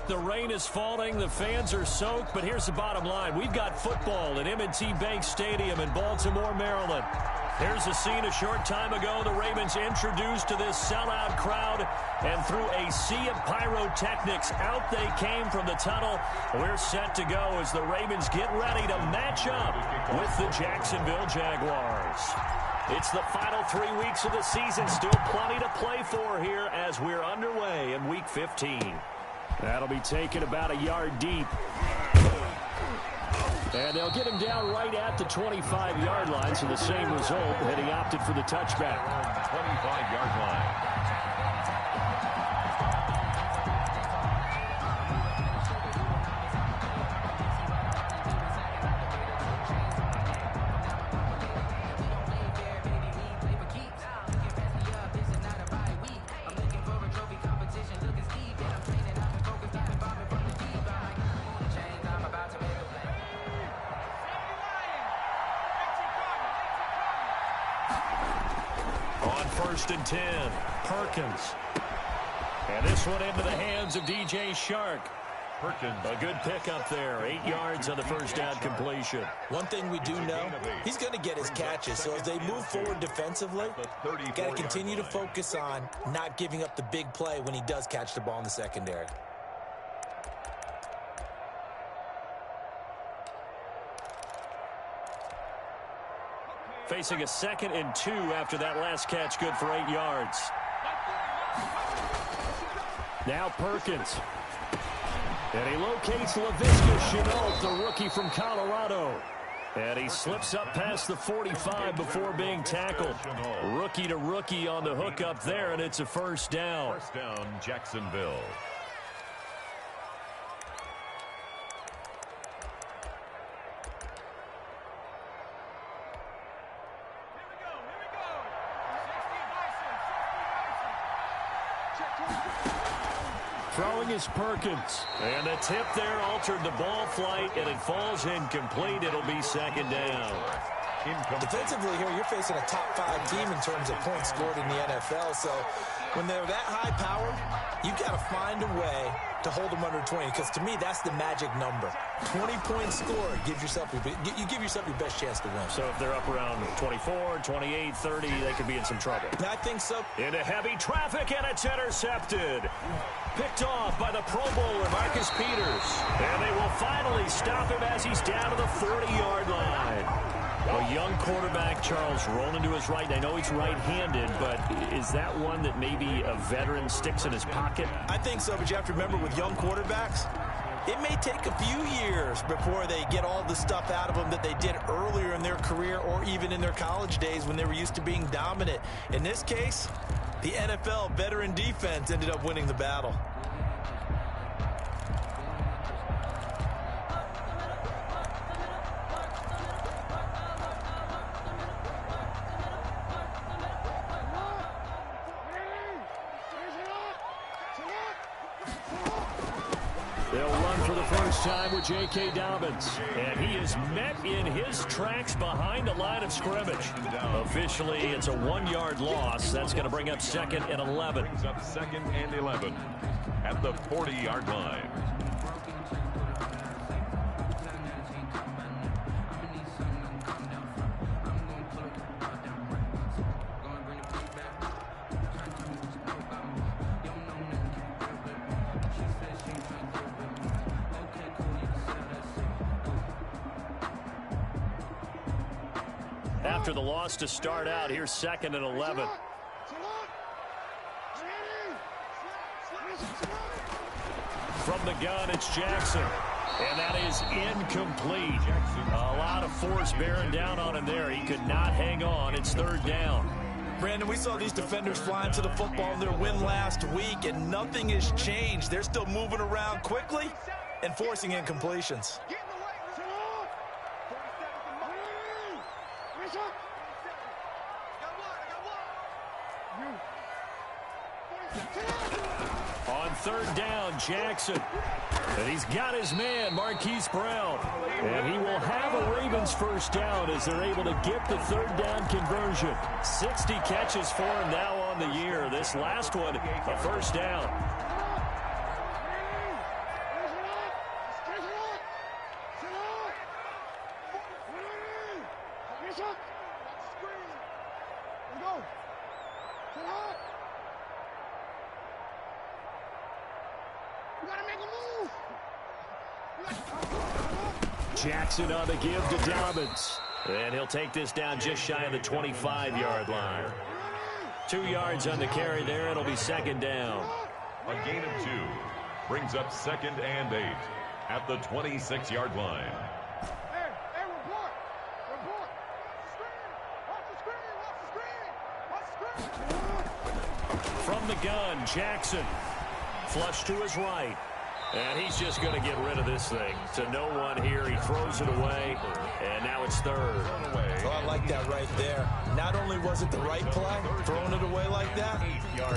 The rain is falling. The fans are soaked. But here's the bottom line. We've got football at M&T Bank Stadium in Baltimore, Maryland. Here's a scene a short time ago. The Ravens introduced to this sellout crowd. And through a sea of pyrotechnics, out they came from the tunnel. We're set to go as the Ravens get ready to match up with the Jacksonville Jaguars. It's the final 3 weeks of the season. Still plenty to play for here as we're underway in Week 15. That'll be taken about a yard deep. And they'll get him down right at the 25-yard line, so the same result, and he opted for the touchback. 25-yard line. First and 10, Perkins. And this one into the hands of DJ Shark. Perkins, a good pickup there. 8 yards on the first down completion. One thing we do know, he's going to get his catches. So as they move forward defensively, got to continue to focus on not giving up the big play when he does catch the ball in the secondary. Facing a 2nd and 2 after that last catch, good for 8 yards. Now Perkins. And he locates Laviska Shenault, the rookie from Colorado. And he slips up past the 45 before being tackled. Rookie to rookie on the hook up there, and it's a first down. First down, Jacksonville. Throwing is Perkins. And the tip there altered the ball flight, and it falls incomplete. It'll be second down. Defensively here, you're facing a top-5 team in terms of points scored in the NFL. So when they're that high power, you've got to find a way to hold them under 20, because to me, that's the magic number. 20 points scored, you give yourself your best chance to win. So if they're up around 24, 28, 30, they could be in some trouble. I think so. Into heavy traffic, and it's intercepted. Picked off by the Pro Bowler, Marcus Peters. And they will finally stop him as he's down to the 40-yard line. A young quarterback, Charles, rolling to his right. I know he's right-handed, but is that one that maybe a veteran sticks in his pocket? I think so, but you have to remember with young quarterbacks, it may take a few years before they get all the stuff out of them that they did earlier in their career or even in their college days when they were used to being dominant. In this case, the NFL veteran defense ended up winning the battle. They'll run for the first time with J.K. Dobbins. And he is met in his tracks behind the line of scrimmage. Officially, it's a 1-yard loss. That's going to bring up 2nd and 11. Brings up 2nd and 11 at the 40-yard line. After the loss to start out, here's 2nd and 11. From the gun, it's Jackson. And that is incomplete. A lot of force bearing down on him there. He could not hang on. It's 3rd down. Brandon, we saw these defenders flying to the football in their win last week, and nothing has changed. They're still moving around quickly and forcing incompletions. On 3rd down, Jackson. And he's got his man, Marquise Brown. And he will have a Ravens first down as they're able to get the 3rd down conversion. 60 catches for him now on the year. This last one, a first down. Jackson on the give to Dobbins. And he'll take this down just shy of the 25-yard line. 2 yards on the carry there. It'll be second down. A gain of 2 brings up 2nd and 8 at the 26-yard line. From the gun, Jackson. Flush to his right. And he's just going to get rid of this thing. To no one here. He throws it away. And now it's third. Oh, I like that right there. Not only was it the right play, throwing it away like that,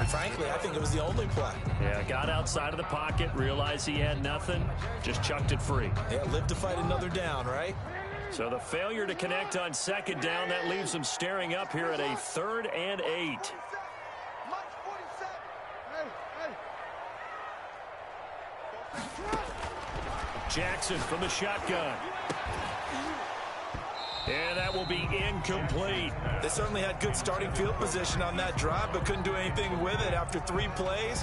frankly, I think it was the only play. Yeah, got outside of the pocket, realized he had nothing, just chucked it free. Yeah, live to fight another down, right? So the failure to connect on second down, that leaves them staring up here at a 3rd and 8. Jackson from the shotgun. And that will be incomplete. They certainly had good starting field position on that drive, but couldn't do anything with it after 3 plays.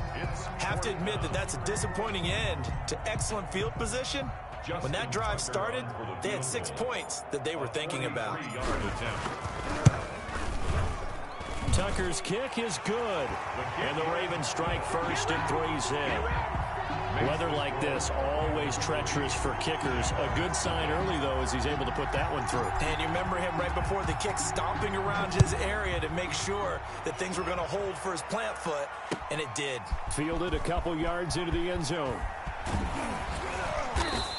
Have to admit that that's a disappointing end to excellent field position. When that drive started, they had 6 points that they were thinking about. Tucker's kick is good. And the Ravens strike first and 3's in. Weather like this, always treacherous for kickers. A good sign early, though, as he's able to put that one through. And you remember him right before the kick stomping around his area to make sure that things were going to hold for his plant foot, and it did. Fielded a couple yards into the end zone.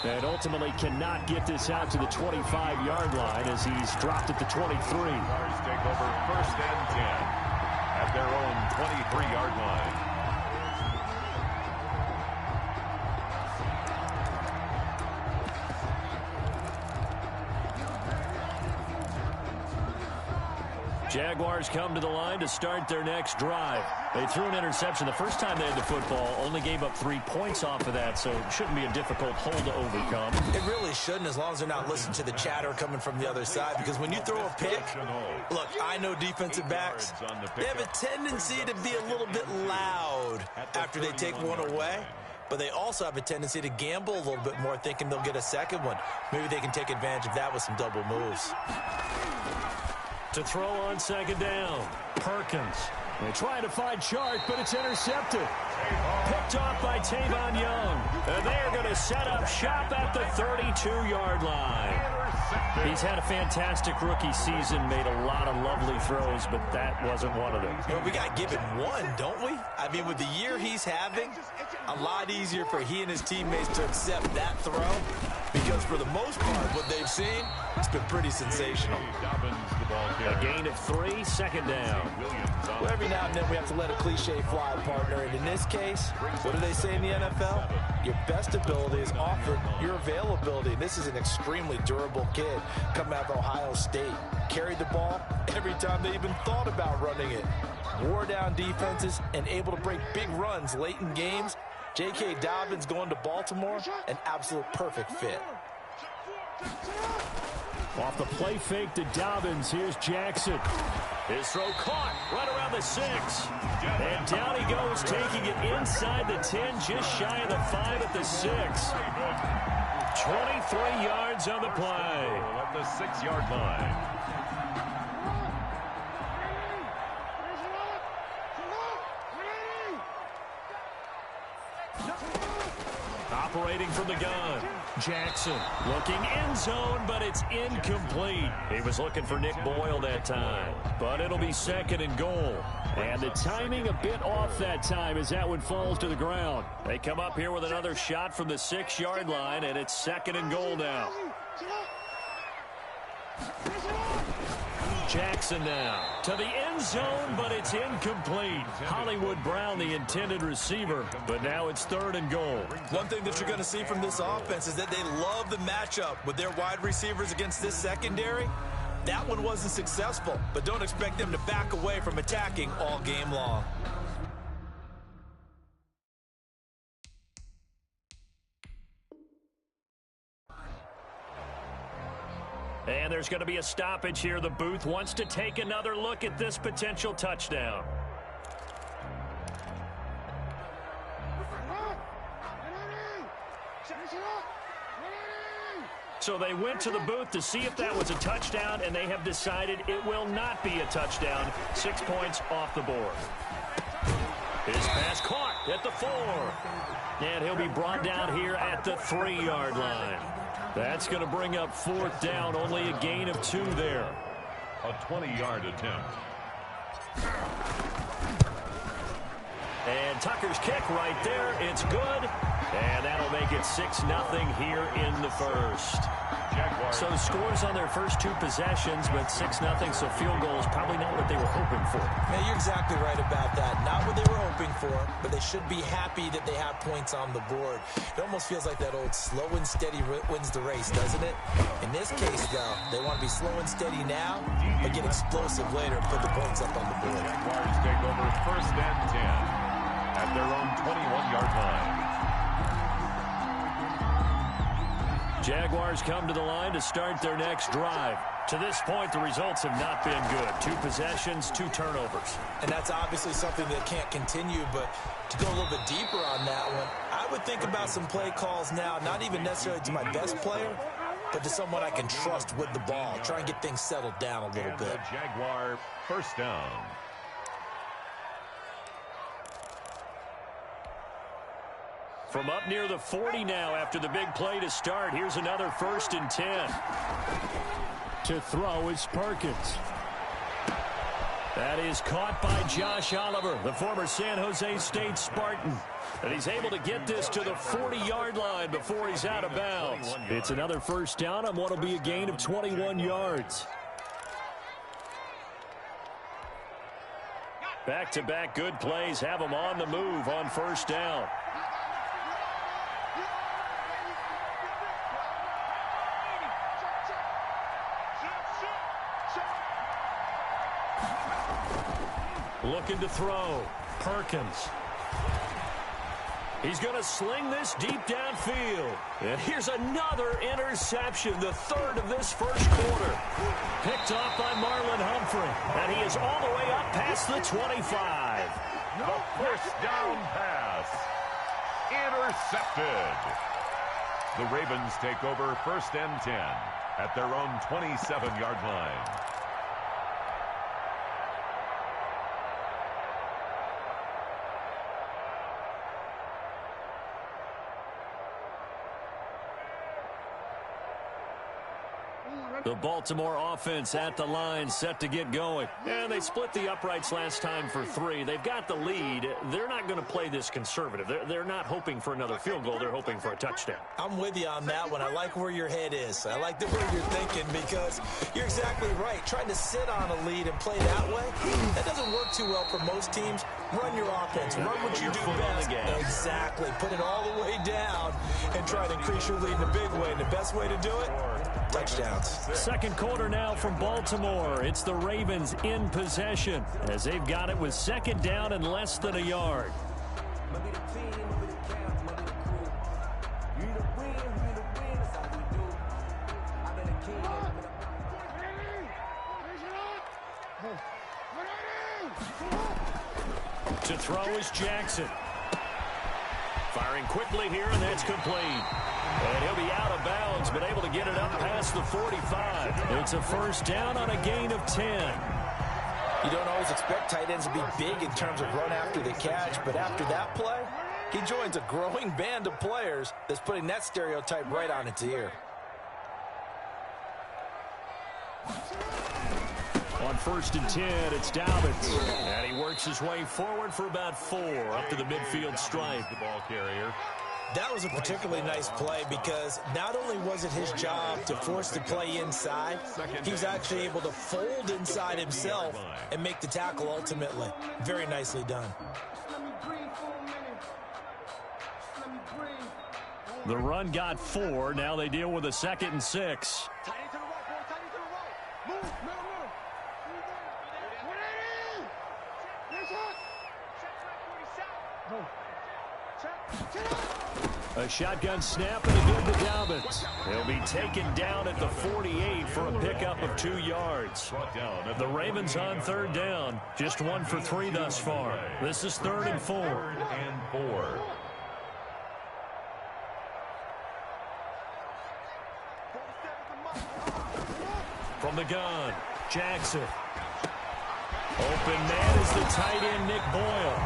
And ultimately cannot get this out to the 25-yard line as he's dropped at the 23. Stars take over 1st and 10 at their own 23-yard line. Jaguars come to the line to start their next drive. They threw an interception the first time they had the football, only gave up 3 points off of that, so it shouldn't be a difficult hole to overcome. It really shouldn't, as long as they're not listening to the chatter coming from the other side, because when you throw a pick, look, I know defensive backs, they have a tendency to be a little bit loud after they take one away, but they also have a tendency to gamble a little bit more, thinking they'll get a second one. Maybe they can take advantage of that with some double moves. To throw on second down, Perkins. They try to find Chart, but it's intercepted. Picked off by Tavon Young. And they're going to set up shop at the 32-yard line. He's had a fantastic rookie season, made a lot of lovely throws, but that wasn't one of them. Well, we got to give him one, don't we? I mean, with the year he's having, a lot easier for he and his teammates to accept that throw, because for the most part, what they've seen, it's been pretty sensational. A gain of 3, 2nd down. Well, every now and then we have to let a cliche fly, partner. And in this case, what do they say in the NFL? Your best ability is often your availability. This is an extremely durable kid coming out of Ohio State. Carried the ball every time they even thought about running it. Wore down defenses and able to break big runs late in games. J.K. Dobbins going to Baltimore, an absolute perfect fit. Off the play fake to Dobbins, here's Jackson. His throw caught right around the 6. And down he goes, taking it inside the 10, just shy of the 5 at the 6. 23 yards on the play. At the 6-yard line. Operating from the gun. Jackson looking end zone, but it's incomplete. He was looking for Nick Boyle that time, but it'll be 2nd and goal. And the timing a bit off that time as that one falls to the ground. They come up here with another shot from the 6-yard line, and it's 2nd and goal now. Jackson now to the end zone, but it's incomplete. Hollywood Brown, the intended receiver, but now it's 3rd and goal. One thing that you're going to see from this offense is that they love the matchup with their wide receivers against this secondary. That one wasn't successful, but don't expect them to back away from attacking all game long. And there's going to be a stoppage here. The booth wants to take another look at this potential touchdown. So they went to the booth to see if that was a touchdown, and they have decided it will not be a touchdown. 6 points off the board. His pass caught at the 4. And he'll be brought down here at the 3-yard line. That's going to bring up 4th down, only a gain of 2 there. A 20-yard attempt. And Tucker's kick right there. It's good. And that'll make it 6-0 here in the first. Jaguars. So scores on their first 2 possessions, but 6-0, so field goal is probably not what they were hoping for. Yeah, you're exactly right about that. Not what they were hoping for, but they should be happy that they have points on the board. It almost feels like that old slow and steady wins the race, doesn't it? In this case, though, they want to be slow and steady now, but get explosive later and put the points up on the board. Jaguars take over 1st and 10 at their own 21-yard line. Jaguars come to the line to start their next drive. To this point, the results have not been good. 2 possessions, 2 turnovers. And that's obviously something that can't continue, but to go a little bit deeper on that one, I would think about some play calls now, not even necessarily to my best player, but to someone I can trust with the ball. Try and get things settled down a little bit. The Jaguar 1st down. From up near the 40 now after the big play to start. Here's another 1st and 10. To throw is Perkins. That is caught by Josh Oliver, the former San Jose State Spartan. And he's able to get this to the 40-yard line before he's out of bounds. It's another 1st down on what will be a gain of 21 yards. Back-to-back good plays have him on the move on 1st down. Looking to throw. Perkins. He's going to sling this deep downfield. And here's another interception, the 3rd of this first quarter. Picked off by Marlon Humphrey. And he is all the way up past the 25. The 1st down pass. Intercepted. The Ravens take over 1st and 10 at their own 27-yard line. The Baltimore offense at the line, set to get going. And they split the uprights last time for 3. They've got the lead. They're not going to play this conservative. They're not hoping for another field goal. They're hoping for a touchdown. I'm with you on that one. I like where your head is. I like the way you're thinking because you're exactly right. Trying to sit on a lead and play that way, that doesn't work too well for most teams. Run your offense. Run what you do best. Exactly. Put it all the way down and try to increase your lead in a big way. And the best way to do it, touchdowns. Second quarter now from Baltimore. It's the Ravens in possession as they've got it with 2nd down and less than a yard. To throw is Jackson. Firing quickly here, and that's complete. And he'll be out of bounds, but able to get it up past the 45. It's a 1st down on a gain of 10. You don't always expect tight ends to be big in terms of run after the catch, but after that play, he joins a growing band of players that's putting that stereotype right on its ear. On 1st and 10, it's Dobbins. And he works his way forward for about 4 up to the midfield stripe. The ball carrier. That was a particularly nice play because not only was it his job to force the play inside, he was actually able to fold inside himself and make the tackle ultimately. Very nicely done. The run got 4. Now they deal with a 2nd and 6. A shotgun snap and a good to Dobbins. He'll be taken down at the 48 for a pickup of 2 yards. The Ravens on third down. Just 1 for 3 thus far. This is 3rd and 4. 3rd and 4. From the gun, Jackson. Open man is the tight end, Nick Boyle.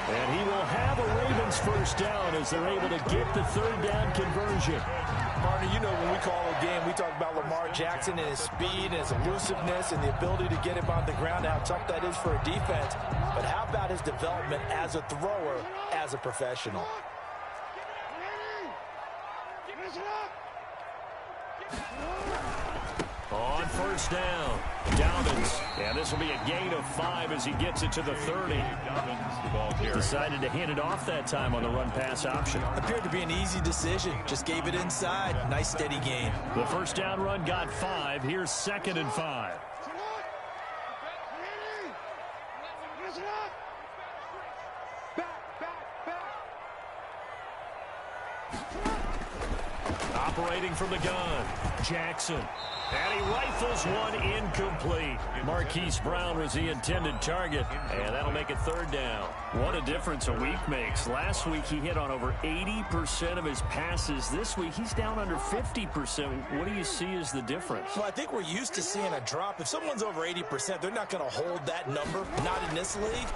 And he will have a Ravens first down as they're able to get the 3rd down conversion. Marty, you know when we call a game, we talk about Lamar Jackson and his speed and his elusiveness and the ability to get him on the ground, how tough that is for a defense. But how about his development as a thrower, as a professional? On first down, Dobbins. And this will be a gain of 5 as he gets it to the 30. Decided to hand it off that time on the run-pass option. Appeared to be an easy decision. Just gave it inside. Nice, steady gain. The first down run got 5. Here's 2nd and 5. Operating from the gun, Jackson. And he rifles one incomplete. Marquise Brown was the intended target, and that'll make it 3rd down. What a difference a week makes. Last week he hit on over 80% of his passes. This week he's down under 50%. What do you see as the difference? Well, I think we're used to seeing a drop. If someone's over 80%, they're not going to hold that number, not in this league.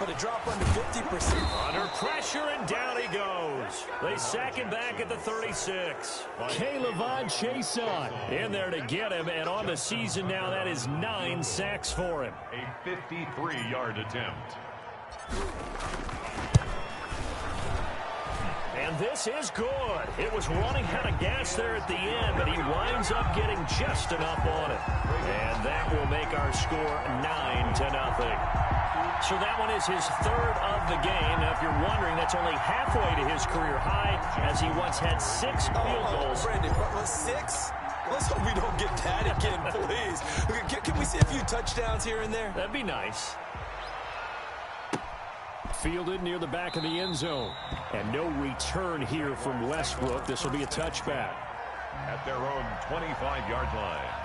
But a drop under 50%. Under pressure, and down he goes. They sack him back at the 36. K'Lavon Chaisson in there to get him, and on the season now, that is 9 sacks for him. A 53-yard attempt. And this is good. It was running out of gas there at the end, but he winds up getting just enough on it. And that will make our score 9-0. So that one is his 3rd of the game. Now, if you're wondering, that's only halfway to his career high, as he once had 6 field goals. Brandon, but 6? Let's hope we don't get that again, please. Can we see a few touchdowns here and there? That'd be nice. Fielded near the back of the end zone. And no return here from Westbrook. This will be a touchback. At their own 25-yard line.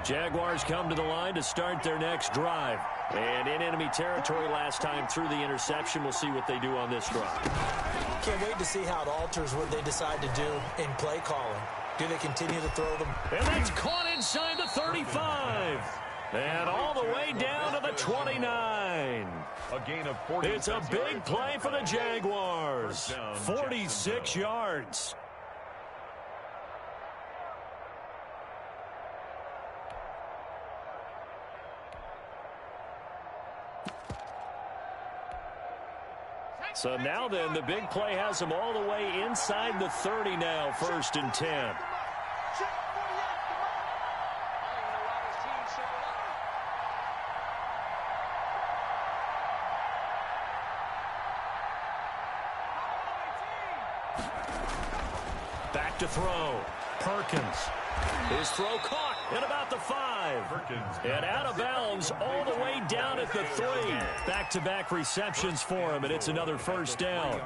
Jaguars come to the line to start their next drive. And in enemy territory last time through the interception. We'll see what they do on this drive. Can't wait to see how it alters what they decide to do in play calling. Do they continue to throw them? And that's caught inside the 35. And all the way down to the 29. A gain of 40. It's a big play for the Jaguars. 46 yards. So now then, the big play has them all the way inside the 30 now, 1st and 10. Back to throw. Perkins. His throw caught at about the 5. And out of bounds all the way down at the 3. Back-to-back receptions for him, and it's another 1st down.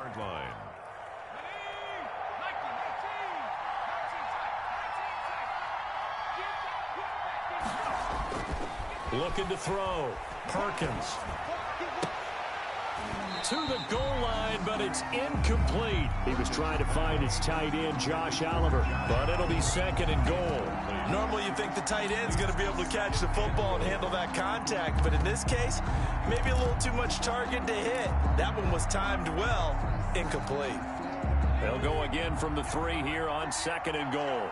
Looking to throw. Perkins. To the goal line, but it's incomplete. He was trying to find his tight end, Josh Oliver, but it'll be 2nd and goal. Normally you think the tight end's going to be able to catch the football and handle that contact, but in this case, maybe a little too much target to hit. That one was timed well, incomplete. They'll go again from the 3 here on 2nd and goal.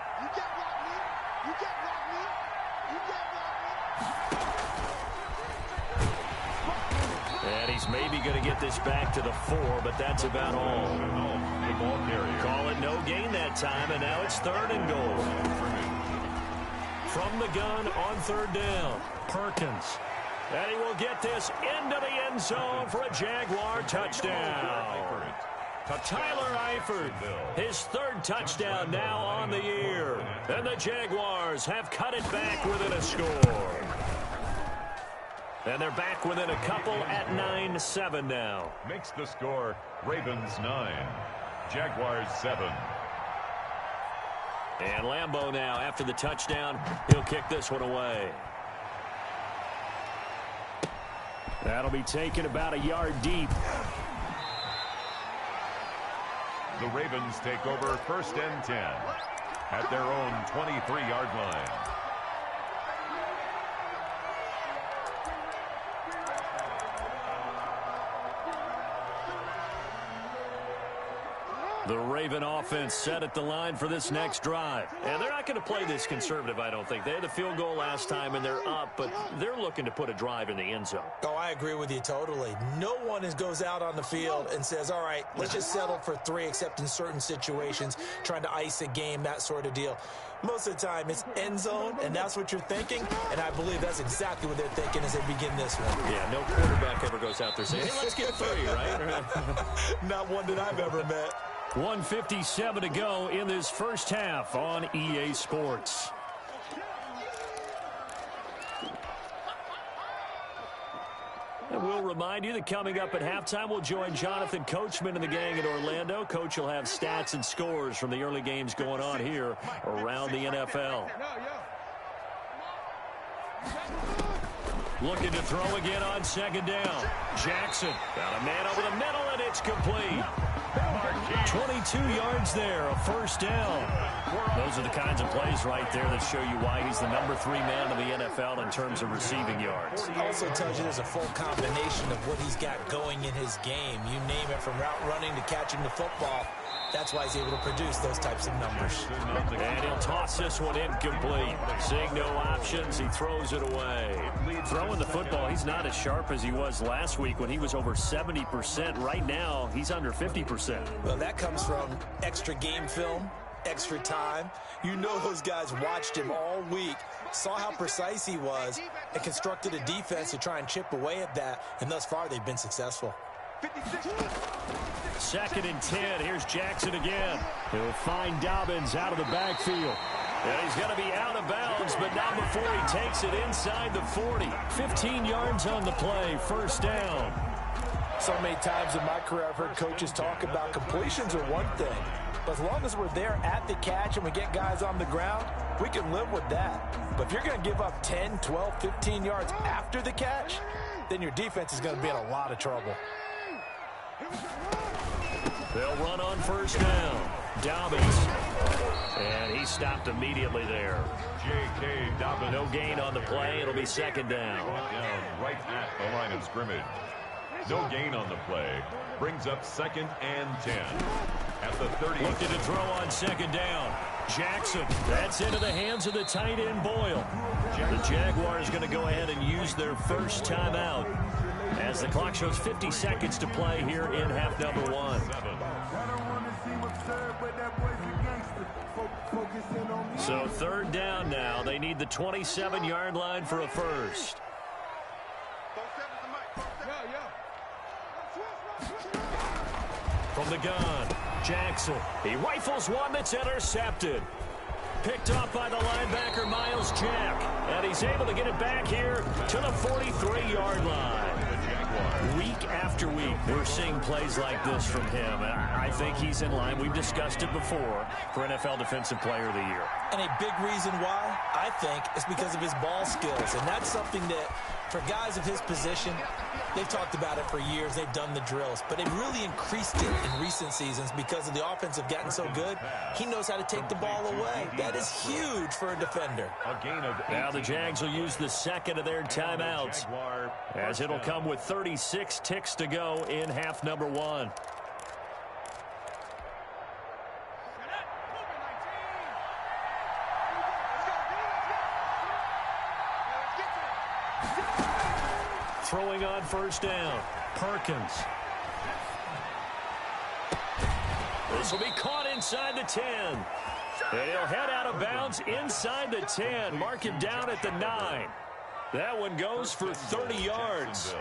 And he's maybe going to get this back to the 4, but that's about all. Call it no gain that time, and now it's 3rd and goal. From the gun on 3rd down, Perkins. And he will get this into the end zone for a Jaguar touchdown. Tyler Eifert, his third touchdown now on the year. And the Jaguars have cut it back within a score. And they're back within a couple at 9-7 now. Makes the score Ravens 9, Jaguars 7. And Lambeau now, after the touchdown, he'll kick this one away. That'll be taken about a yard deep. The Ravens take over 1st and 10 at their own 23-yard line. The Raven offense set at the line for this next drive. And they're not going to play this conservative, I don't think. They had the field goal last time, and they're up, but they're looking to put a drive in the end zone. Oh, I agree with you totally. No one goes out on the field and says, all right, let's just settle for 3, except in certain situations, trying to ice a game, that sort of deal. Most of the time, it's end zone, and that's what you're thinking, and I believe that's exactly what they're thinking as they begin this one. Yeah, no quarterback ever goes out there saying, hey, let's get 3, right? Not one that I've ever met. 1:57 to go in this first half on EA Sports. And we'll remind you that coming up at halftime, we'll join Jonathan Coachman and the gang in Orlando. Coach will have stats and scores from the early games going on here around the NFL. Looking to throw again on 2nd down. Jackson got a man over the middle, and it's complete. 22 yards there, a 1st down. Those are the kinds of plays right there that show you why he's the number 3 man in the NFL in terms of receiving yards. It also tells you there's a full combination of what he's got going in his game. You name it, from route running to catching the football. That's why he's able to produce those types of numbers. And he'll toss this one incomplete. Seeing no options, he throws it away. Throwing the football, he's not as sharp as he was last week when he was over 70%. Right now, he's under 50%. Well, that comes from extra game film, extra time. You know those guys watched him all week, saw how precise he was, and constructed a defense to try and chip away at that. And thus far, they've been successful. 2nd and 10. Here's Jackson again. He'll find Dobbins out of the backfield. And he's going to be out of bounds, but not before he takes it inside the 40. 15 yards on the play, 1st down. So many times in my career, I've heard coaches talk about completions are one thing. But as long as we're there at the catch and we get guys on the ground, we can live with that. But if you're going to give up 10, 12, 15 yards after the catch, then your defense is going to be in a lot of trouble. They'll run on 1st down. Dobbins. And he stopped immediately there. J.K. Dobbins. No gain on the play. It'll be 2nd down. Right at the line of scrimmage. No gain on the play. Brings up 2nd and 10. At the 30. Looking to throw on 2nd down. Jackson. That's into the hands of the tight end, Boyle. The Jaguars going to go ahead and use their first timeout, as the clock shows 50 seconds to play here in half number 1. So 3rd down now. They need the 27-yard line for a first. From the gun, Jackson. He rifles one that's intercepted. Picked off by the linebacker, Miles Jack. And he's able to get it back here to the 43-yard line. Week after week, we're seeing plays like this from him. And I think he's in line. We've discussed it before for NFL Defensive Player of the Year. And a big reason why, I think, is because of his ball skills. And that's something that, for guys of his position, they've talked about it for years. They've done the drills. But they've really increased it in recent seasons because of the offense have gotten so good. He knows how to take the ball away. That is huge for a defender. Now the Jags will use the 2nd of their timeouts, as it'll come with 36 ticks to go in half number 1. Throwing on 1st down, Perkins. This will be caught inside the 10. And he'll head out of bounds inside the 10. Mark him down at the 9. That one goes for 30 yards.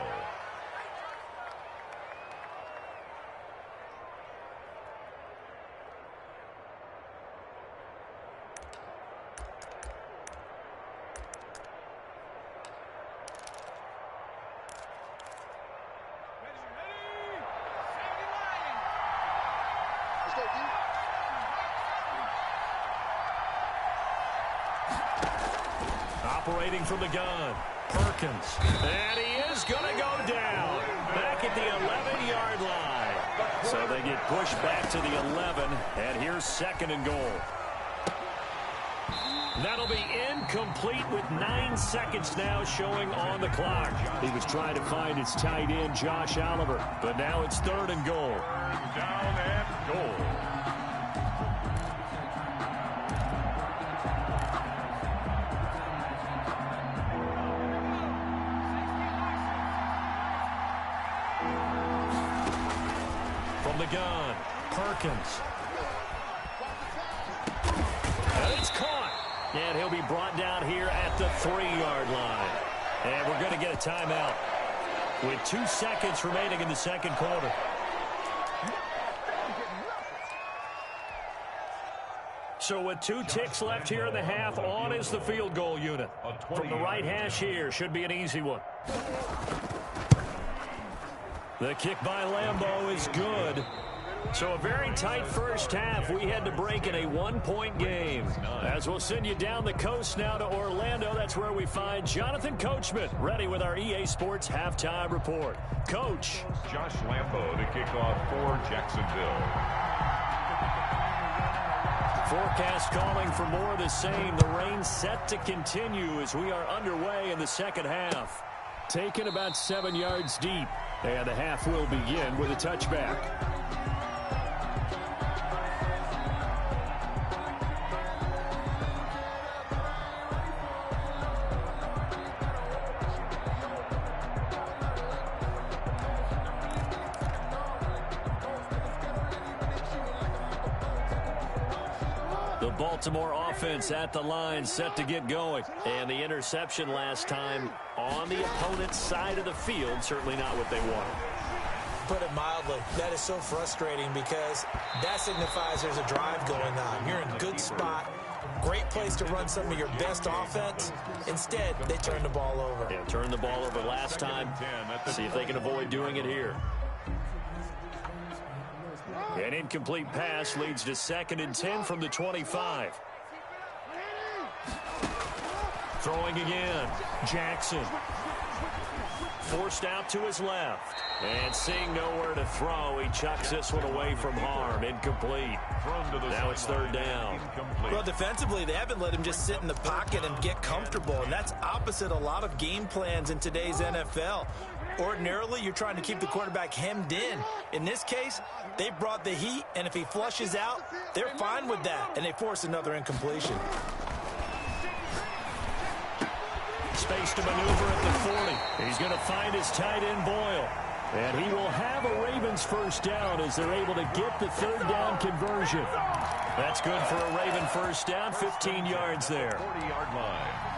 Operating from the gun, Perkins. And he is going to go down back at the 11-yard line. So they get pushed back to the 11, and here's 2nd and goal. That'll be incomplete with 9 seconds now showing on the clock. He was trying to find his tight end, Josh Oliver, but now it's 3rd and goal. Down and goal. From the gun, Perkins. And it's caught. And he'll be brought down here at the 3-yard line. And we're going to get a timeout with 2 seconds remaining in the 2nd quarter. So with 2 ticks left here in the half, on is the field goal unit. From the right hash here, should be an easy one. The kick by Lambeau is good. So a very tight first half. We had to break in a 1-point game. As we'll send you down the coast now to Orlando, that's where we find Jonathan Coachman ready with our EA Sports halftime report. Coach. Josh Lambeau to kick off for Jacksonville. Forecast calling for more of the same. The rain set to continue as we are underway in the 2nd half. Taken about 7 yards deep. And the half will begin with a touchback. The Baltimore offense at the line, set to get going. And the interception last time on the opponent's side of the field, certainly not what they wanted. Put it mildly, that is so frustrating because that signifies there's a drive going on. You're in a good spot, great place to run some of your best offense. Instead, they turn the ball over. Yeah, turned the ball over last time. See if they can avoid doing it here. An incomplete pass leads to 2nd and 10 from the 25. Throwing again. Jackson. Forced out to his left. And seeing nowhere to throw, he chucks this one away from harm. Incomplete. Now it's 3rd down. Well, defensively, they haven't let him just sit in the pocket and get comfortable, and that's opposite a lot of game plans in today's NFL. Ordinarily, you're trying to keep the quarterback hemmed in. In this case, they brought the heat, and if he flushes out, they're fine with that, and they force another incompletion. Space to maneuver at the 40. He's going to find his tight end, Boyle. And he will have a Ravens first down as they're able to get the 3rd down conversion. That's good for a Raven first down, 15 yards there. 40-yard line.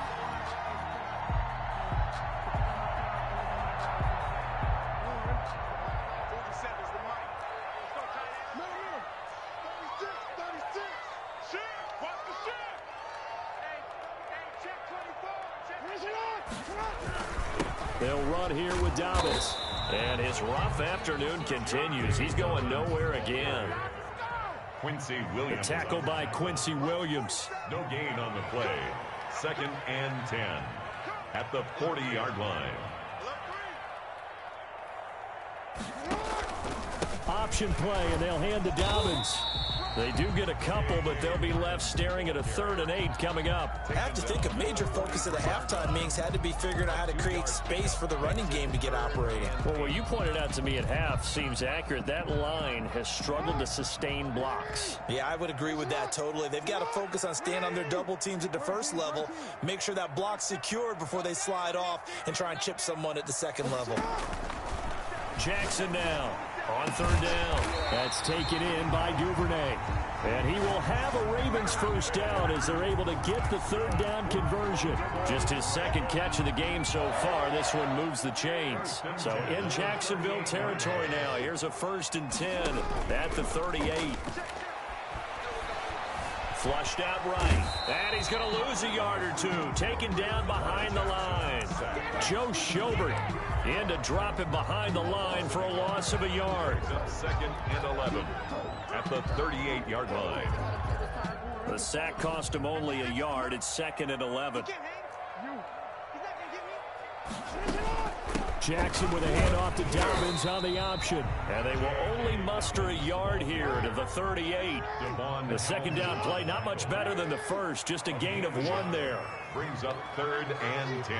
They'll run here with Dobbins. And his rough afternoon continues. He's going nowhere again. Quincy Williams. A tackle by Quincy Williams. No gain on the play. 2nd and 10 at the 40-yard line. Option play, and they'll hand to Dobbins. They do get a couple, but they'll be left staring at a 3rd and 8 coming up. I have to think a major focus of the halftime meetings had to be figuring out how to create space for the running game to get operating. Well, what you pointed out to me at half seems accurate. That line has struggled to sustain blocks. Yeah, I would agree with that totally. They've got to focus on staying on their double teams at the first level, make sure that block's secured before they slide off and try and chip someone at the 2nd level. Jackson now on 3rd down. That's taken in by Duvernay. And he will have a Ravens first down as they're able to get the 3rd down conversion. Just his 2nd catch of the game so far. This one moves the chains. So in Jacksonville territory now. Here's a 1st and 10 at the 38. Flushed out right. And he's going to lose a yard or two. Taken down behind the line. Joe Schobert In to drop him behind the line for a loss of a yard. Second and 11 at the 38-yard line. The sack cost him only a yard. It's second and 11. Jackson with a handoff to Dobbins on the option. And they will only muster a yard here to the 38. The second down play, not much better than the first. Just a gain of 1 there. Brings up third and 10.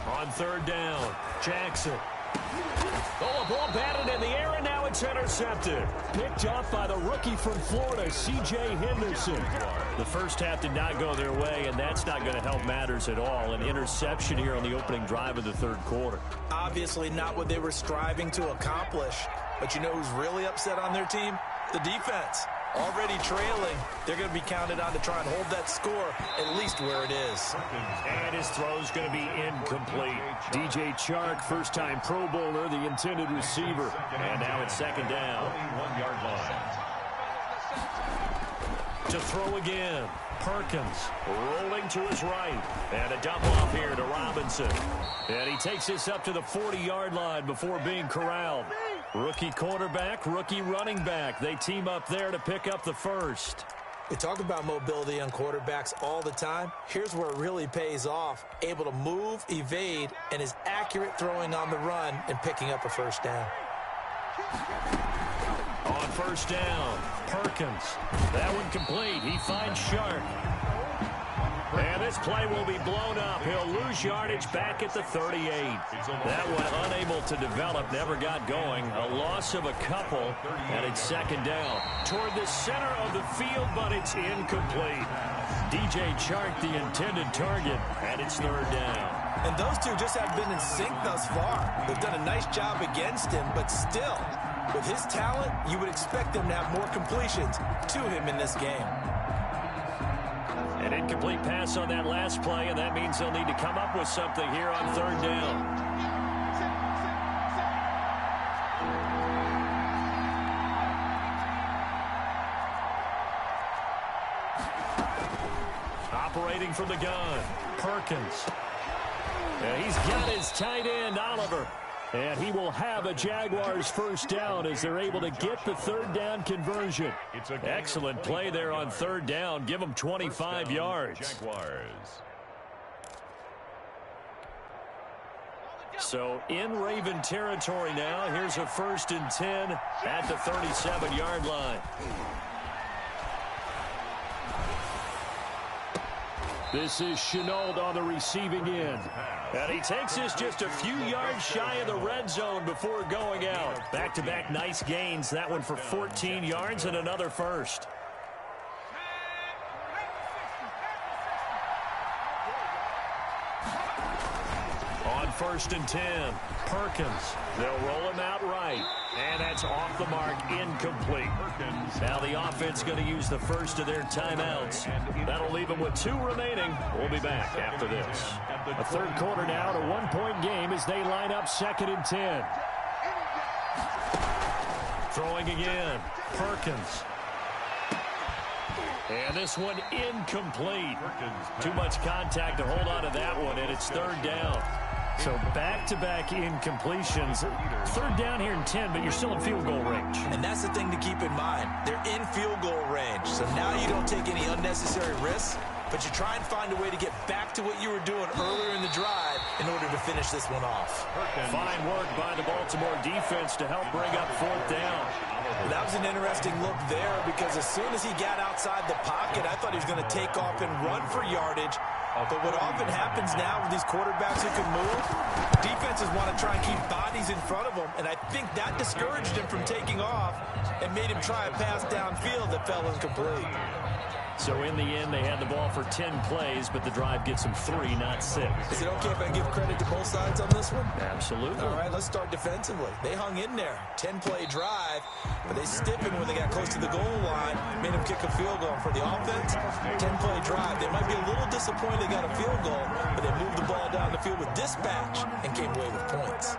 On third down, Jackson. Oh, a ball batted in the air, and now it's intercepted. Picked up by the rookie from Florida, C.J. Henderson. The first half did not go their way, and that's not going to help matters at all. An interception here on the opening drive of the third quarter. Obviously not what they were striving to accomplish. But you know who's really upset on their team? The defense. Already trailing, they're going to be counted on to try and hold that score at least where it is. And his throw's going to be incomplete. DJ Chark, first-time Pro Bowler, the intended receiver. And now it's second down. 21-yard line. To throw again, Perkins rolling to his right. And a dump off here to Robinson. And he takes this up to the 40-yard line before being corralled. Rookie quarterback, rookie running back. They team up there to pick up the first. They talk about mobility on quarterbacks all the time. Here's where it really pays off. Able to move, evade, and is accurate throwing on the run and picking up a first down. On first down, Perkins. That one complete. He finds Sharp. And this play will be blown up. He'll lose yardage back at the 38. That one unable to develop, never got going. A loss of a couple, and it's second down. Toward the center of the field, but it's incomplete. DJ Chark, the intended target, and it's third down. And those two just have been in sync thus far. They've done a nice job against him, but still, with his talent, you would expect them to have more completions to him in this game. An incomplete pass on that last play, and that means they'll need to come up with something here on third down. Operating from the gun, Perkins. And he's got his tight end, Oliver. And he will have a Jaguars first down as they're able to get the third down conversion. Excellent play there on third down. Give them 25 yards. Jaguars. So in Raven territory now. Here's a 1st and 10 at the 37-yard line. This is Chenault on the receiving end. And he takes this just a few yards shy of the red zone before going out. Back-to-back nice gains. That one for 14 yards and another first. On 1st and 10, Perkins. They'll roll him out right. And that's off the mark, incomplete. Now the offense going to use the first of their timeouts. That'll leave them with 2 remaining. We'll be back after this. A third quarter now, to 1-point game as they line up 2nd and 10. Throwing again, Perkins. And this one incomplete. Too much contact to hold on to that one, and it's third down. So back-to-back incompletions. Third down here in 10, but you're still in field goal range. And that's the thing to keep in mind. They're in field goal range. So now you don't take any unnecessary risks, but you try and find a way to get back to what you were doing earlier in the drive in order to finish this one off. Fine work by the Baltimore defense to help bring up 4th down. Well, that was an interesting look there because as soon as he got outside the pocket, I thought he was going to take off and run for yardage. But what often happens now with these quarterbacks who can move, defenses want to try and keep bodies in front of them, and I think that discouraged him from taking off and made him try a pass downfield that fell incomplete. So in the end, they had the ball for 10 plays, but the drive gets them 3, not 6. Is it okay if I give credit to both sides on this one? Absolutely. All right, let's start defensively. They hung in there. 10-play drive, but they stiffened when they got close to the goal line, made them kick a field goal. For the offense, 10-play drive. They might be a little disappointed they got a field goal, but they moved the ball down the field with dispatch and came away with points.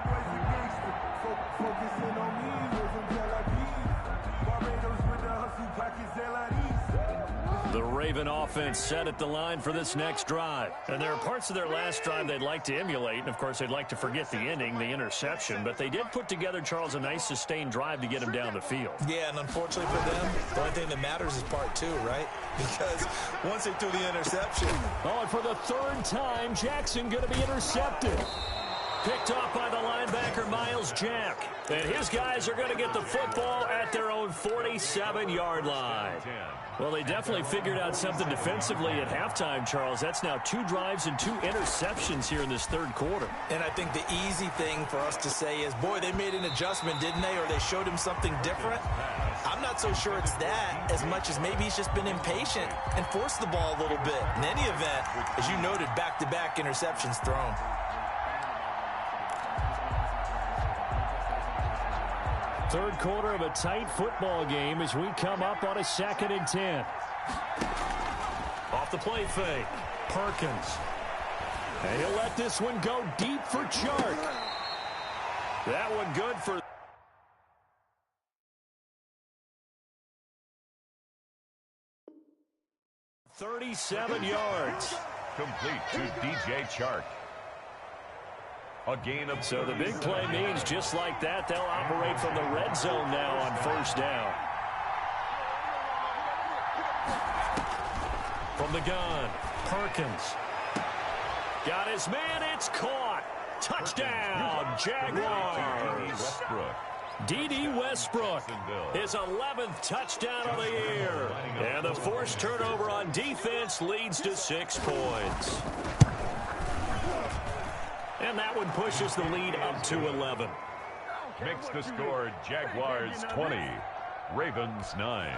The Raven offense set at the line for this next drive. And there are parts of their last drive they'd like to emulate. And, of course, they'd like to forget the ending, the interception. But they did put together, Charles, a nice sustained drive to get them down the field. Yeah, and unfortunately for them, the only thing that matters is part two, right? Because once they threw the interception. Oh, and for the third time, Jackson going to be intercepted. Picked off by the linebacker, Miles Jack. And his guys are going to get the football at their own 47-yard line. Well, they definitely figured out something defensively at halftime, Charles. That's now 2 drives and 2 interceptions here in this third quarter. And I think the easy thing for us to say is, boy, they made an adjustment, didn't they? Or they showed him something different. I'm not so sure it's that as much as maybe he's just been impatient and forced the ball a little bit. In any event, as you noted, back-to-back interceptions thrown. Third quarter of a tight football game as we come up on a 2nd and 10. Off the play fake, Perkins. And he'll let this one go deep for Chark. That one good for 37 yards. Complete to DJ Chark. A gain of So the big play means just like that, they'll operate from the red zone now on first down. From the gun, Perkins. Got his man, it's caught. Touchdown, Jaguars. D.D. Westbrook, his 11th touchdown of the year. And the forced turnover on defense leads to 6 points. And that one pushes the lead up to 11. Makes the score Jaguars 20, Ravens 9.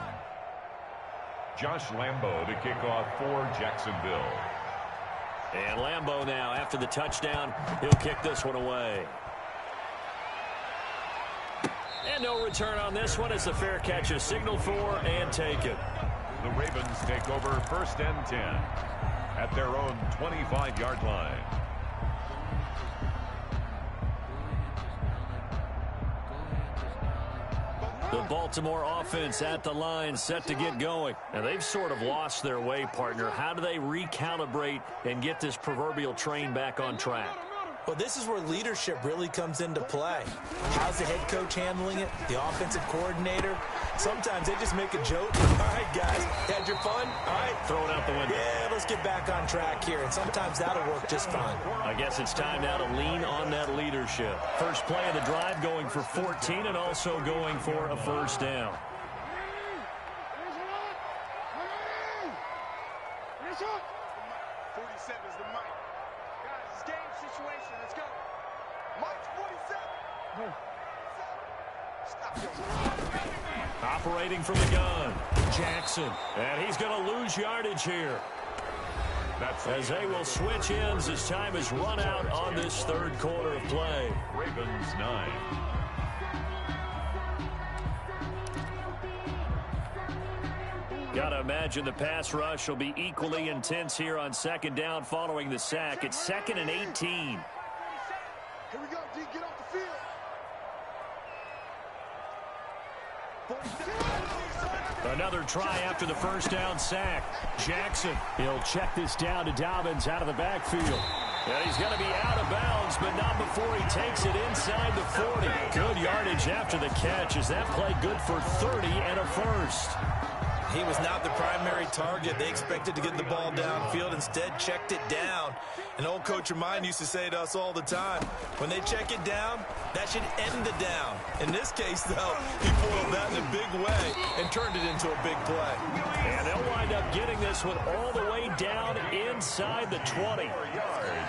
Josh Lambo to kick off for Jacksonville. And Lambo now, after the touchdown, he'll kick this one away. And no return on this one as the fair catch is signaled for and taken. The Ravens take over 1st and 10 at their own 25-yard line. The Baltimore offense at the line, set to get going. And they've sort of lost their way, partner. How do they recalibrate and get this proverbial train back on track? Well, this is where leadership really comes into play. How's the head coach handling it? The offensive coordinator? Sometimes they just make a joke. All right, guys, had your fun? All right. Throw it out the window. Yeah, let's get back on track here. And sometimes that'll work just fine. I guess it's time now to lean on that leadership. First play of the drive going for 14 and also going for a first down. Operating from the gun, Jackson. And he's going to lose yardage here. As they will switch ends as time is run out on this third quarter of play. Ravens 9. Got to imagine the pass rush will be equally intense here on 2nd down following the sack. It's 2nd and 18. Here we go, D. Get off the field. Another try after the first down sack. Jackson, he'll check this down to Dobbins out of the backfield. And he's going to be out of bounds, but not before he takes it inside the 40. Good yardage after the catch. Is that play good for 30 and a first? He was not the primary target. They expected to get the ball downfield. Instead, checked it down. An old coach of mine used to say to us all the time, when they check it down, that should end the down. In this case, though, he foiled that in a big way and turned it into a big play. And they'll wind up getting this one all the way down inside the 20.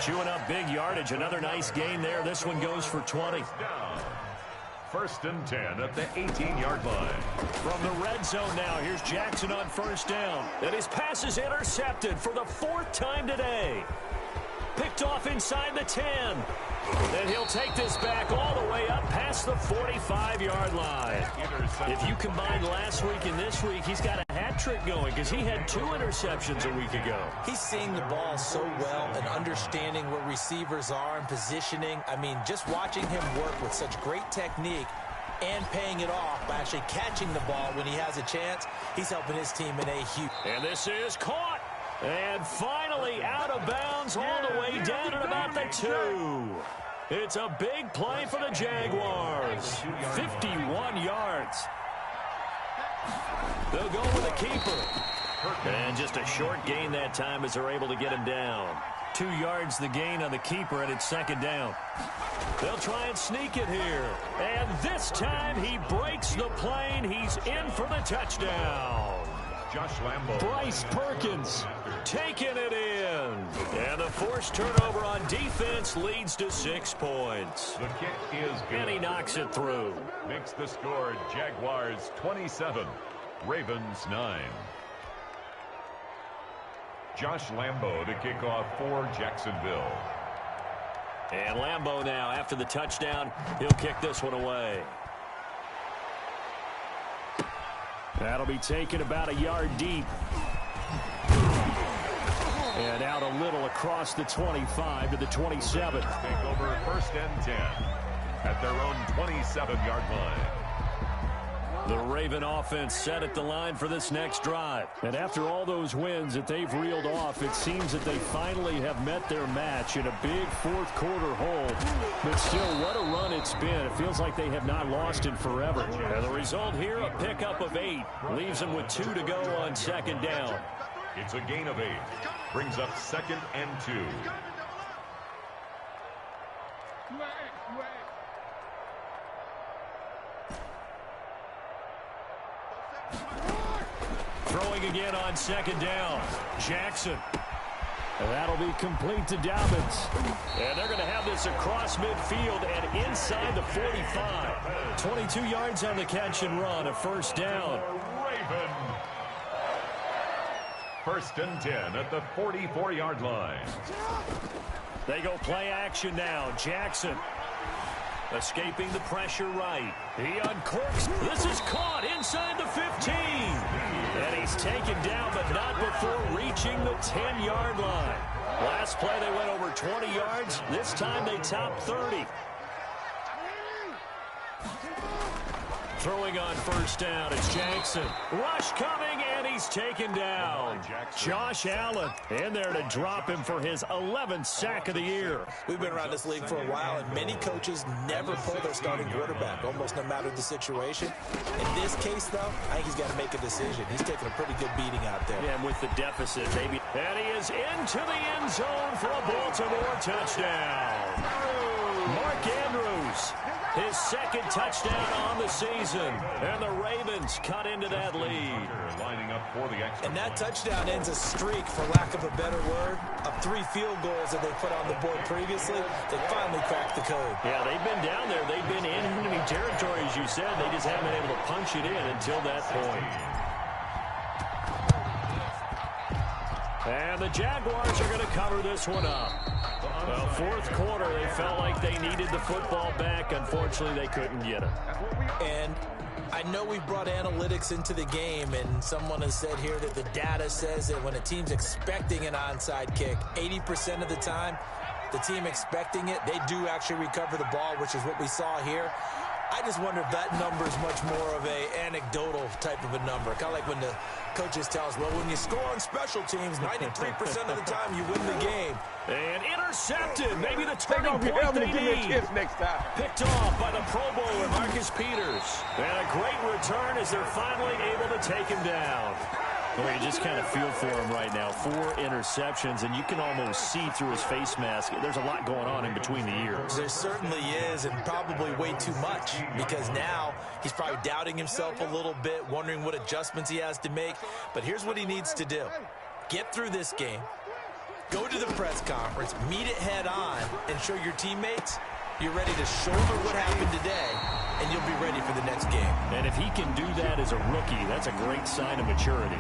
Chewing up big yardage. Another nice gain there. This one goes for 20. 1st and 10 at the 18-yard line. From the red zone now, here's Jackson on first down. And his pass is intercepted for the 4th time today. Picked off inside the 10. And he'll take this back all the way up past the 45-yard line. If you combine last week and this week, he's got a hat trick going because he had 2 interceptions a week ago. He's seeing the ball so well and understanding where receivers are and positioning. I mean, just watching him work with such great technique, and paying it off by actually catching the ball when he has a chance. He's helping his team in a huge... And this is caught. And finally out of bounds all the way down at about the 2. It's a big play for the Jaguars. 51 yards. They'll go with a keeper. And just a short gain that time as they're able to get him down. 2 yards the gain on the keeper, and it's second down. They'll try and sneak it here. And this time he breaks the plane. He's in for the touchdown. Josh Lambo. Bryce Perkins taking it in. And the forced turnover on defense leads to 6 points. The kick is good. And he knocks it through. Makes the score Jaguars 27, Ravens 9. Josh Lambo to kick off for Jacksonville. And Lambo now, after the touchdown, he'll kick this one away. That'll be taken about a yard deep. And out a little across the 25 to the 27. Take over 1st and 10 at their own 27-yard line. The Raven offense set at the line for this next drive. And after all those wins that they've reeled off, it seems that they finally have met their match in a big fourth-quarter hole. But still, what a run it's been. It feels like they have not lost in forever. And the result here, a pickup of 8. Leaves them with 2 to go on second down. It's a gain of 8. Brings up 2nd and 2. Throwing again on second down. Jackson. And that'll be complete to Dobbins. And they're going to have this across midfield and inside the 45. 22 yards on the catch and run, a first down. Raven. 1st and 10 at the 44-yard line. They go play action now. Jackson escaping the pressure right. He uncorks. This is caught inside the 15. And he's taken down, but not before reaching the 10-yard line. Last play, they went over 20 yards. This time, they topped 30. Throwing on first down, it's Jackson. Rush coming, and he's taken down. Josh Allen in there to drop him for his 11th sack of the year. We've been around this league for a while, and many coaches never pull their starting quarterback, almost no matter the situation. In this case, though, I think he's got to make a decision. He's taking a pretty good beating out there. Yeah, and with the deficit, maybe. And he is into the end zone for a Baltimore touchdown. Mark Andrews, his 2nd touchdown on the season. And the Ravens cut into that lead. Lining up for the extra. And that touchdown ends a streak, for lack of a better word, of 3 field goals that they put on the board previously. They finally cracked the code. Yeah, they've been down there. They've been in enemy territory, as you said. They just haven't been able to punch it in until that point. And the Jaguars are going to cover this one up. Well, 4th quarter, they felt like they needed the football back. Unfortunately, they couldn't get it. And I know we've brought analytics into the game, and someone has said here that the data says that when a team's expecting an onside kick, 80% of the time, the team expecting it, they do actually recover the ball, which is what we saw here. I just wonder if that number is much more of a anecdotal type of a number. Kind of like when the coaches tell us, well, when you score on special teams, 93% of the time you win the game. And intercepted. Maybe the turning point they need. Picked off by the Pro Bowler, Marcus Peters. And a great return as they're finally able to take him down. Well, you just kind of feel for him right now. 4 interceptions, and you can almost see through his face mask. There's a lot going on in between the ears. There certainly is, and probably way too much, because now he's probably doubting himself a little bit, wondering what adjustments he has to make. But here's what he needs to do. Get through this game, go to the press conference, meet it head on, and show your teammates you're ready to shoulder what happened today, and you'll be ready for the next game. And if he can do that as a rookie, that's a great sign of maturity.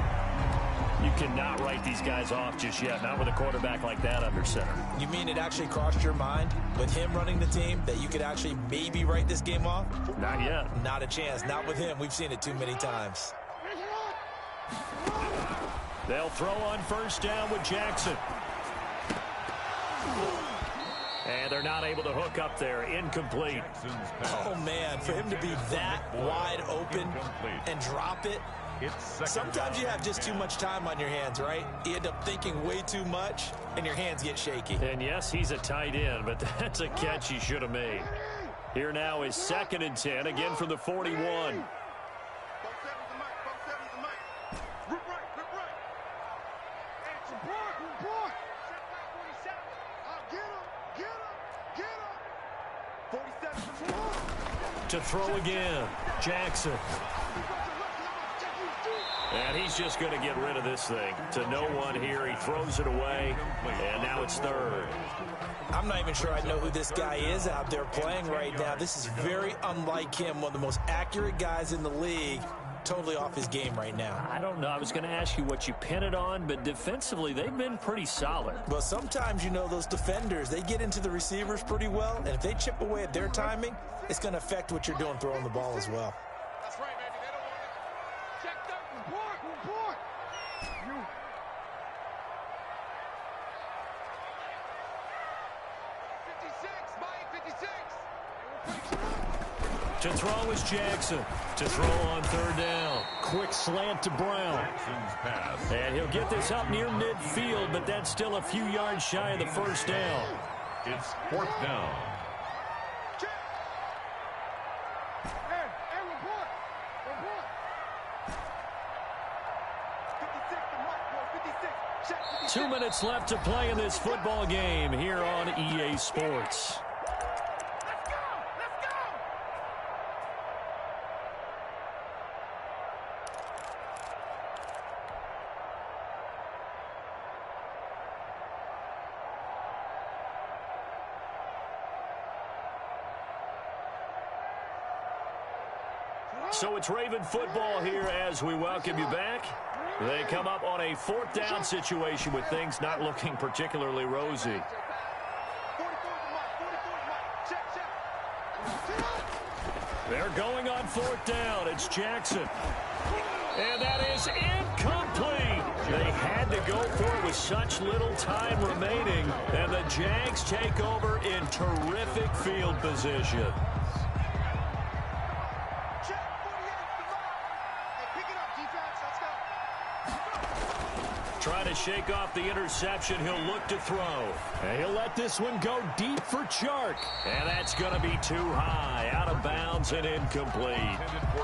You cannot write these guys off just yet, not with a quarterback like that under center. You mean it actually crossed your mind with him running the team that you could actually maybe write this game off? Not yet. Not a chance. Not with him. We've seen it too many times. They'll throw on first down with Jackson. And they're not able to hook up there. Incomplete. Oh, man, for him to be that wide open and drop it. Sometimes you have just too much time on your hands, right? You end up thinking way too much, and your hands get shaky. And, yes, he's a tight end, but that's a catch he should have made. Here now is 2nd and 10, again from the 41. To throw again, Jackson. And he's just going to get rid of this thing. To no one here, he throws it away, and now it's 3rd. I'm not even sure I know who this guy is out there playing right now. This is very unlike him, one of the most accurate guys in the league. Totally off his game right now. I don't know. I was going to ask you what you pin it on, but defensively, they've been pretty solid. Well, sometimes, you know, those defenders, they get into the receivers pretty well, and if they chip away at their timing, it's going to affect what you're doing throwing the ball as well. That's right, baby. They don't want it. Checked up. Report. You. 56. Mike, 56. To throw is Jackson. To throw on 3rd down. Quick slant to Brown. And he'll get this up near midfield, but that's still a few yards shy of the 1st down. It's 4th down. Hey, report. 56. Check 56. 2 minutes left to play in this football game here on EA Sports. So it's Raven football here as we welcome you back. They come up on a 4th down situation with things not looking particularly rosy. They're going on 4th down. It's Jackson. And that is incomplete. They had to go for it with such little time remaining. And the Jags take over in terrific field position. Trying to shake off the interception. He'll look to throw. And he'll let this one go deep for Chark. And that's going to be too high. Out of bounds and incomplete.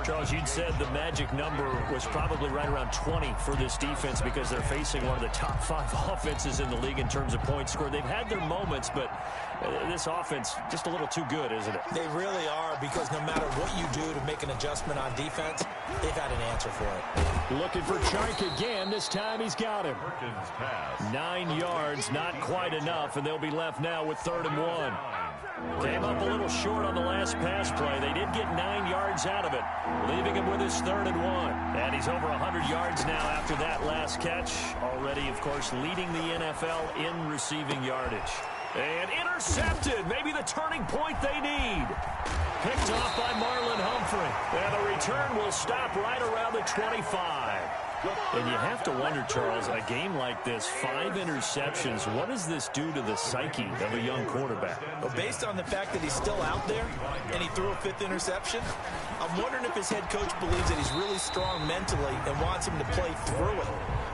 Charles, you'd said the magic number was probably right around 20 for this defense because they're facing one of the top 5 offenses in the league in terms of points scored. They've had their moments, but this offense just a little too good, isn't it? They really are, because no matter what you do to make an adjustment on defense, they've had an answer for it. Looking for Chark again. This time he's got him. 9 yards, not quite enough, and they'll be left now with 3rd and 1. Came up a little short on the last pass play. They did get 9 yards out of it, leaving him with his 3rd and 1. And he's over 100 yards now after that last catch. Already, of course, leading the NFL in receiving yardage. And intercepted. Maybe the turning point they need. Picked off by Marlon Humphrey. And the return will stop right around the 25. And you have to wonder, Charles, a game like this, 5 interceptions, what does this do to the psyche of a young quarterback? Well, based on the fact that he's still out there and he threw a 5th interception, I'm wondering if his head coach believes that he's really strong mentally and wants him to play through it.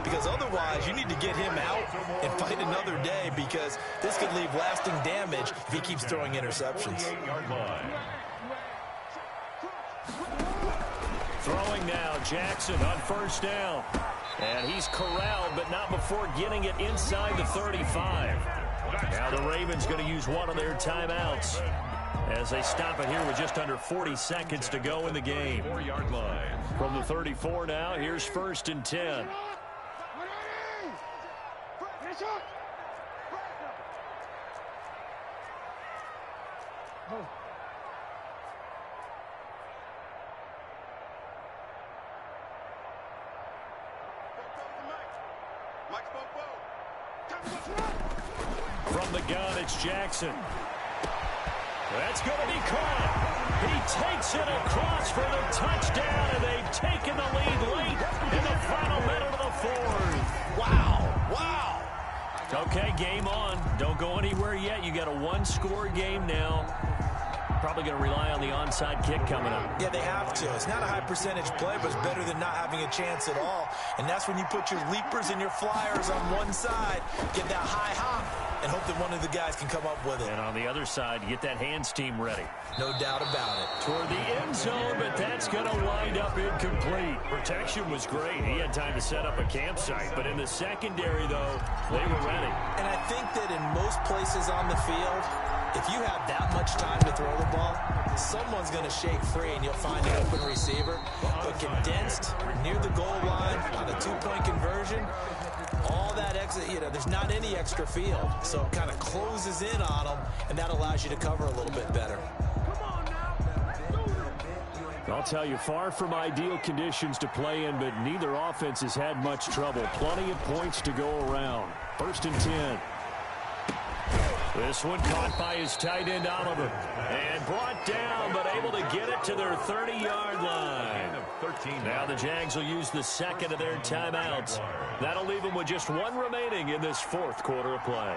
Because otherwise, you need to get him out and fight another day, because this could leave lasting damage if he keeps throwing interceptions. Throwing now, Jackson on 1st down. And he's corralled, but not before getting it inside the 35. Now the Ravens going to use one of their timeouts as they stop it here with just under 40 seconds to go in the game. 4-yard line. From the 34 now, here's 1st and 10. From the gun, it's Jackson. That's going to be caught. He takes it across for the touchdown, and they've taken the lead late in the final minute of the 4th. Wow, wow. Okay, game on. Don't go anywhere yet. You got a one-score game now. Probably going to rely on the onside kick coming up. Yeah, they have to. It's not a high percentage play, but it's better than not having a chance at all. And that's when you put your leapers and your flyers on one side, get that high hop, and hope that one of the guys can come up with it. And on the other side, get that hands team ready. No doubt about it. Toward the end zone, but that's going to wind up incomplete. Protection was great. He had time to set up a campsite. But in the secondary, though, they were ready. And I think that in most places on the field, if you have that much time to throw the ball, someone's going to shake free and you'll find an open receiver. But condensed, near the goal line, on a two-point conversion, all that exit, there's not any extra field. So it kind of closes in on them, and that allows you to cover a little bit better. I'll tell you, far from ideal conditions to play in, but neither offense has had much trouble. Plenty of points to go around. 1st and 10. This one caught by his tight end, Oliver. And brought down, but able to get it to their 30-yard line. Now the Jags will use the second of their timeouts. That'll leave them with just one remaining in this fourth quarter of play.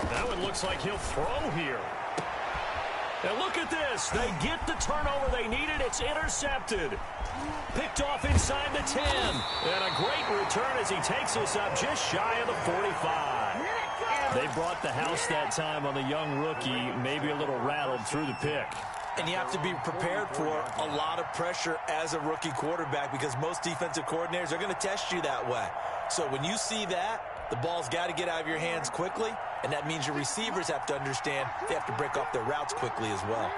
That one looks like he'll throw here. And look at this. They get the turnover they needed. It's intercepted. Picked off inside the 10. And a great return as he takes this up just shy of the 45. They brought the house that time on the young rookie, maybe a little rattled through the pick. And you have to be prepared for a lot of pressure as a rookie quarterback because most defensive coordinators are going to test you that way. So when you see that, the ball's got to get out of your hands quickly, and that means your receivers have to understand they have to break off their routes quickly as well.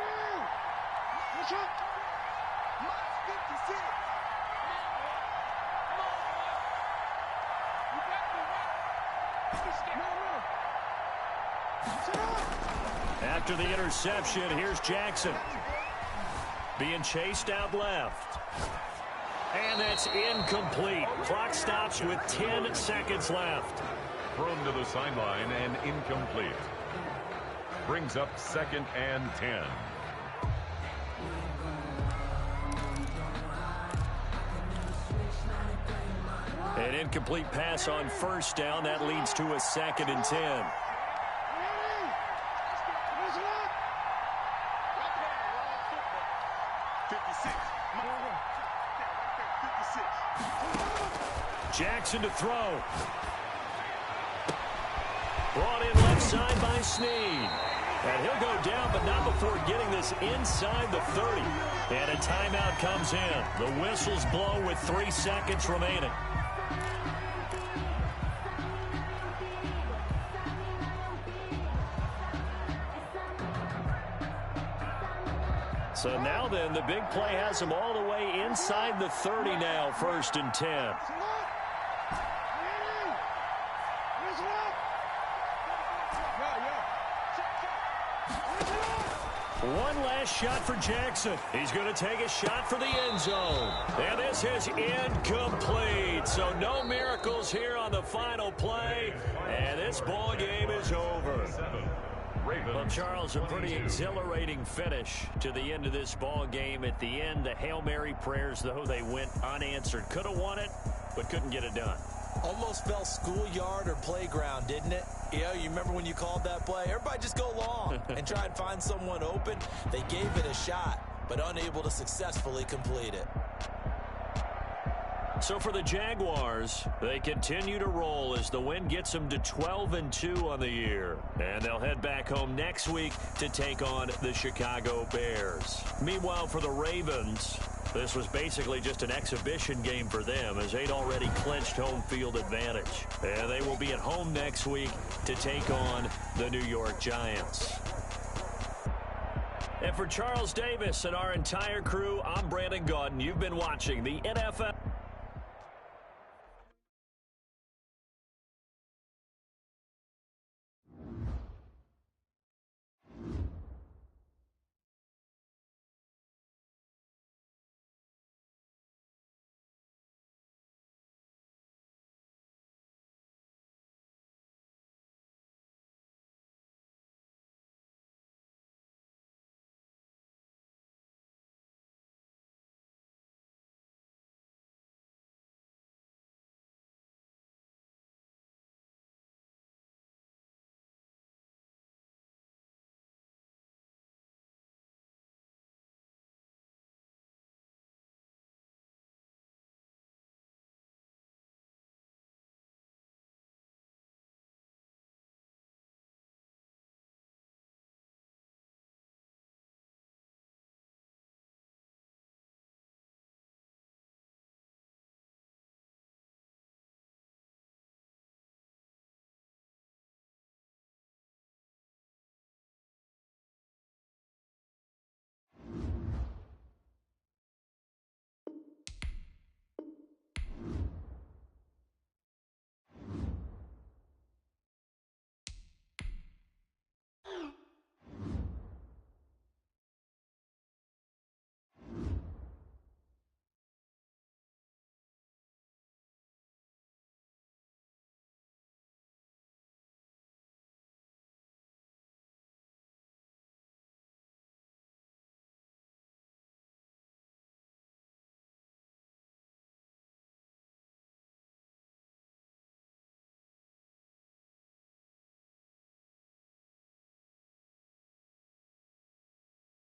After the interception, here's Jackson. Being chased out left. And that's incomplete. Clock stops with 10 seconds left. Thrown to the sideline and incomplete. Brings up 2nd and 10. An incomplete pass on 1st down. That leads to a 2nd and 10. Jackson to throw. Brought in left side by Snead. And he'll go down, but not before getting this inside the 30. And a timeout comes in. The whistles blow with 3 seconds remaining. So now then, the big play has them all the way inside the 30 now, 1st and 10. One last shot for Jackson. He's going to take a shot for the end zone. And this is incomplete. So no miracles here on the final play. And this ball game is over. Well, Charles, a pretty exhilarating finish to the end of this ball game. At the end, the Hail Mary prayers, though, they went unanswered. Could have won it, but couldn't get it done. Almost felt schoolyard or playground, didn't it? Yeah, you remember when you called that play? Everybody just go long and try and find someone open. They gave it a shot, but unable to successfully complete it. So for the Jaguars, they continue to roll as the win gets them to 12-2 on the year. And they'll head back home next week to take on the Chicago Bears. Meanwhile, for the Ravens, this was basically just an exhibition game for them as they'd already clinched home field advantage. And they will be at home next week to take on the New York Giants. And for Charles Davis and our entire crew, I'm Brandon Gaudin. You've been watching the NFL.